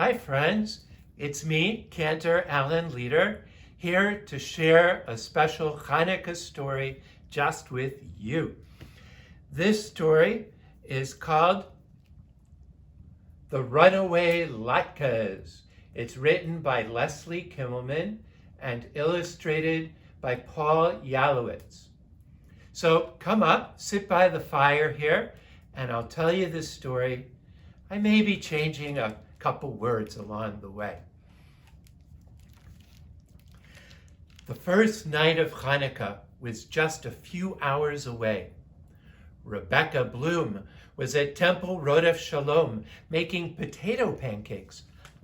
Hi friends, it's me, Cantor Allen Leider, here to share a special Hanukkah story just with you. This story is called The Runaway Latkes. It's written by Leslie Kimmelman and illustrated by Paul Yalowitz. So come up, sit by the fire here, and I'll tell you this story. I may be changing a couple words along the way. The first night of Hanukkah was just a few hours away. Rebecca Bloom was at Temple Rodef Shalom making potato pancakes,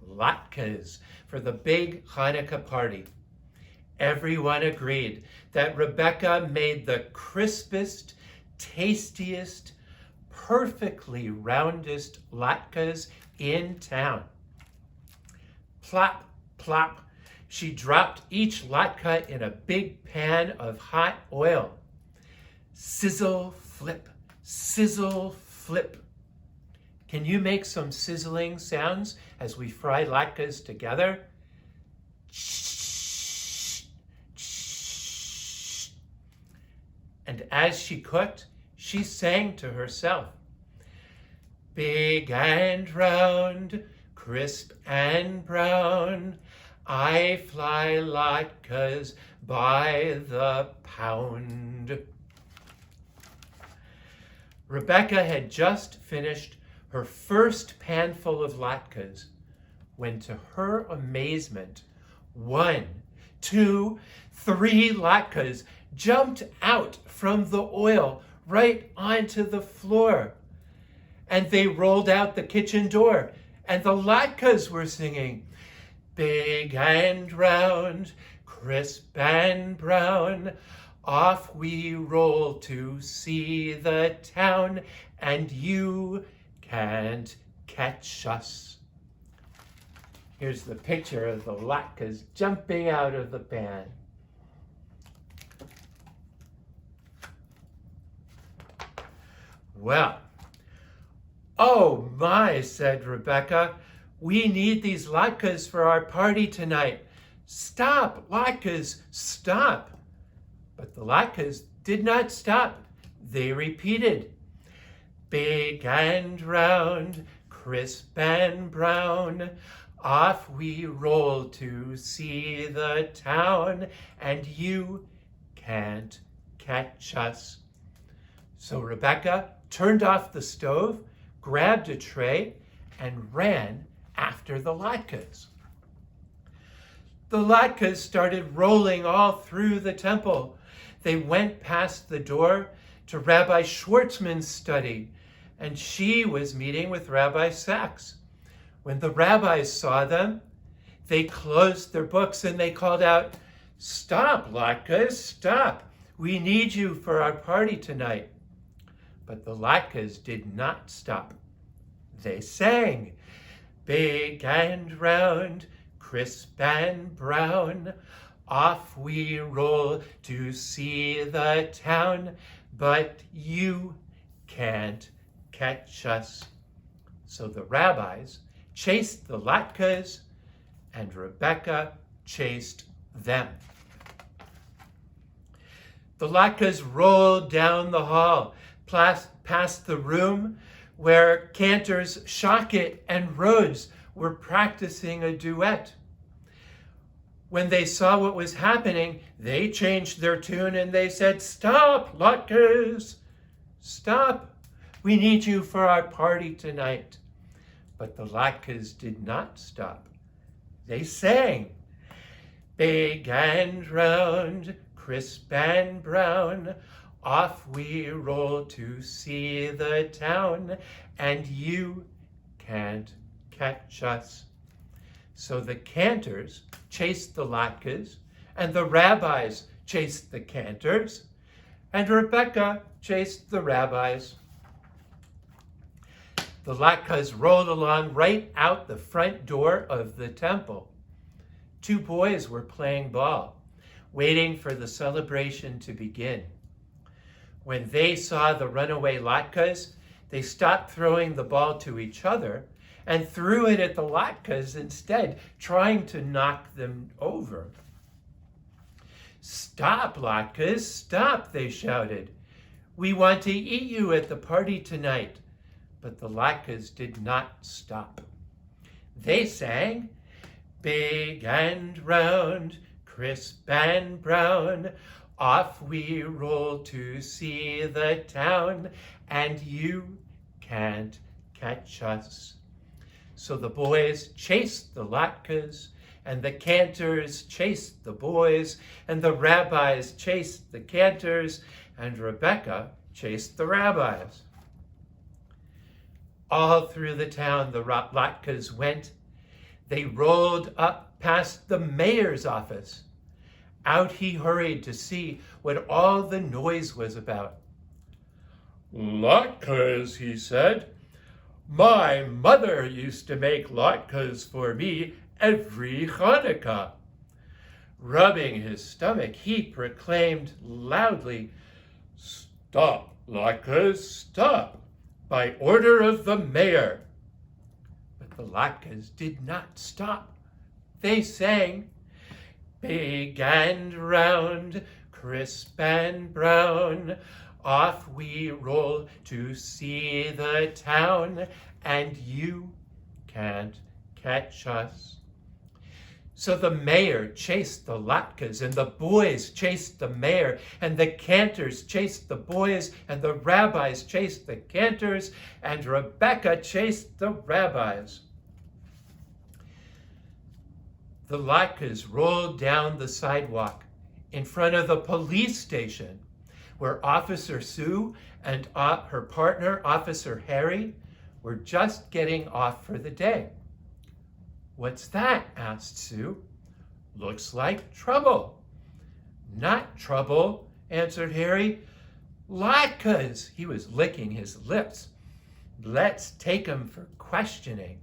latkes, for the big Hanukkah party. Everyone agreed that Rebecca made the crispest, tastiest, perfectly roundest latkes in town. Plop, plop, she dropped each latke in a big pan of hot oil. Sizzle, flip, sizzle, flip. Can you make some sizzling sounds as we fry latkes together? Shh, shh. And as she cooked, she sang to herself. Big and round, crisp and brown, I fly latkes by the pound. Rebecca had just finished her first panful of latkes when, to her amazement, 1, 2, 3 latkes jumped out from the oil right onto the floor. And they rolled out the kitchen door, and the latkes were singing, big and round, crisp and brown, off we roll to see the town, and you can't catch us. Here's the picture of the latkes jumping out of the pan. Well, oh my, said Rebecca, we need these latkes for our party tonight. Stop, latkes, stop. But the latkes did not stop. They repeated, big and round, crisp and brown, off we roll to see the town, and you can't catch us. So Rebecca turned off the stove, grabbed a tray, and ran after the latkes. The latkes started rolling all through the temple. They went past the door to Rabbi Schwartzman's study, and she was meeting with Rabbi Sachs. When the rabbis saw them, they closed their books and they called out, stop, latkes, stop. We need you for our party tonight. But the latkes did not stop. They sang, big and round, crisp and brown, off we roll to see the town, but you can't catch us. So the rabbis chased the latkes, and Rebecca chased them. The latkes rolled down the hall, past the room where Cantors Shockett and Rhodes were practicing a duet. When they saw what was happening, they changed their tune and they said, stop, latkes, stop. We need you for our party tonight. But the latkes did not stop. They sang, big and round, crisp and brown, off we roll to see the town, and you can't catch us. So the cantors chased the latkes, and the rabbis chased the cantors, and Rebecca chased the rabbis. The latkes rolled along right out the front door of the temple. 2 boys were playing ball, waiting for the celebration to begin. When they saw the runaway latkes, they stopped throwing the ball to each other and threw it at the latkes instead, trying to knock them over. "Stop, latkes, stop," they shouted. "We want to eat you at the party tonight." But the latkes did not stop. They sang, "Big and round, crisp and brown, off we roll to see the town, and you can't catch us." So the boys chased the latkes, and the cantors chased the boys, and the rabbis chased the cantors, and Rebecca chased the rabbis. All through the town the latkes went. They rolled up past the mayor's office. Out he hurried to see what all the noise was about. "Latkes," he said. "My mother used to make latkes for me every Hanukkah." Rubbing his stomach, he proclaimed loudly, "Stop, latkes, stop, by order of the mayor." But the latkes did not stop. They sang, "Big and round, crisp and brown, off we roll to see the town, and you can't catch us." So the mayor chased the latkes, and the boys chased the mayor, and the cantors chased the boys, and the rabbis chased the cantors, and Rebecca chased the rabbis. The latkes rolled down the sidewalk in front of the police station, where Officer Sue and her partner, Officer Harry, were just getting off for the day. "What's that?" asked Sue. "Looks like trouble." "Not trouble," answered Harry. "Latkes." He was licking his lips. "Let's take 'em for questioning."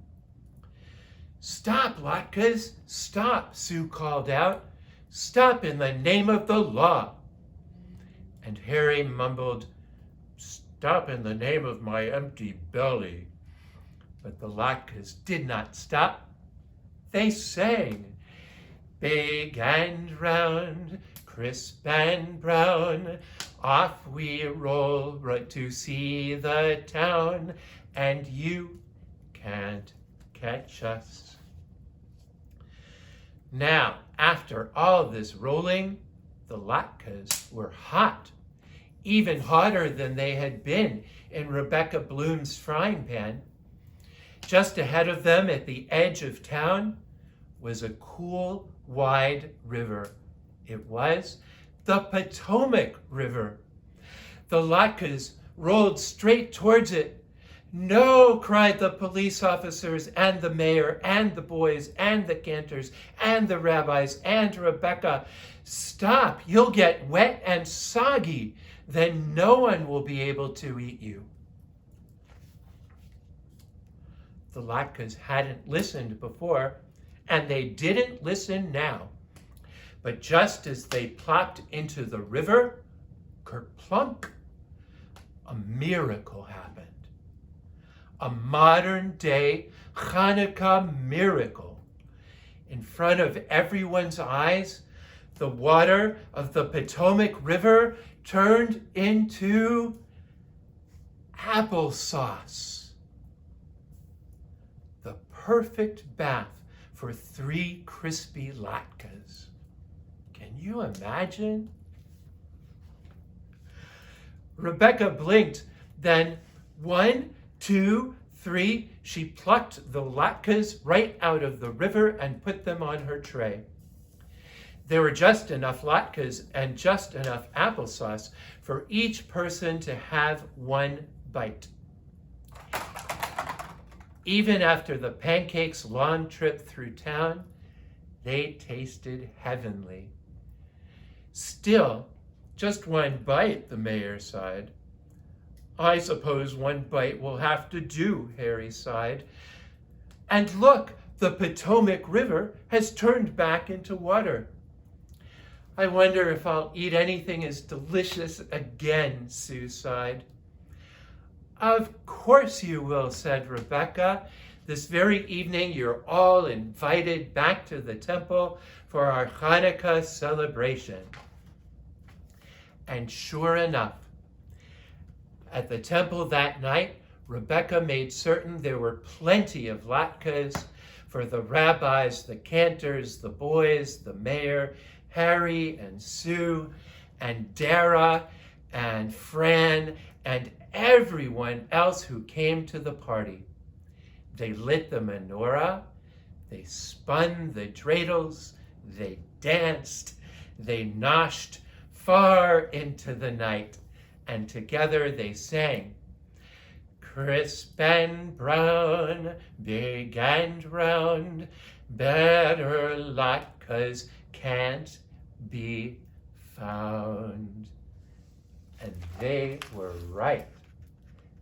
"Stop, latkes, stop," Sue called out. "Stop in the name of the law." And Harry mumbled, "Stop in the name of my empty belly." But the latkes did not stop. They sang, "Big and round, crisp and brown, off we roll right to see the town, and you can't catch us." Now, after all this rolling, the latkes were hot, even hotter than they had been in Rebecca Bloom's frying pan. Just ahead of them at the edge of town was a cool, wide river. It was the Potomac River. The latkes rolled straight towards it. "No," cried the police officers and the mayor and the boys and the cantors and the rabbis and Rebecca. "Stop, you'll get wet and soggy. Then no one will be able to eat you." The latkes hadn't listened before, and they didn't listen now. But just as they plopped into the river, kerplunk, a miracle happened. A modern-day Hanukkah miracle. In front of everyone's eyes, the water of the Potomac River turned into applesauce. The perfect bath for 3 crispy latkes. Can you imagine? Rebecca blinked, then 1, 2, 3, she plucked the latkes right out of the river and put them on her tray. There were just enough latkes and just enough applesauce for each person to have 1 bite. Even after the pancakes' long trip through town, they tasted heavenly. "Still, just 1 bite, the mayor sighed. "I suppose 1 bite will have to do," Harry sighed. "And look, the Potomac River has turned back into water." "I wonder if I'll eat anything as delicious again," Sue sighed. "Of course you will," said Rebecca. This very evening, you're all invited back to the temple for our Hanukkah celebration. And sure enough, at the temple that night, Rebecca made certain there were plenty of latkes for the rabbis, the cantors, the boys, the mayor, Harry and Sue, and Dara and Fran, and everyone else who came to the party. They lit the menorah, they spun the dreidels, they danced, they noshed far into the night, and together they sang, "Crisp and brown, big and round, better latkes can't be found." And they were right.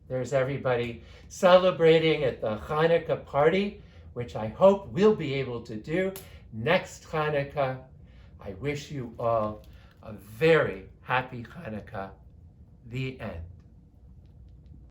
There's everybody celebrating at the Hanukkah party, which I hope we'll be able to do next Hanukkah. I wish you all a very happy Hanukkah. The end.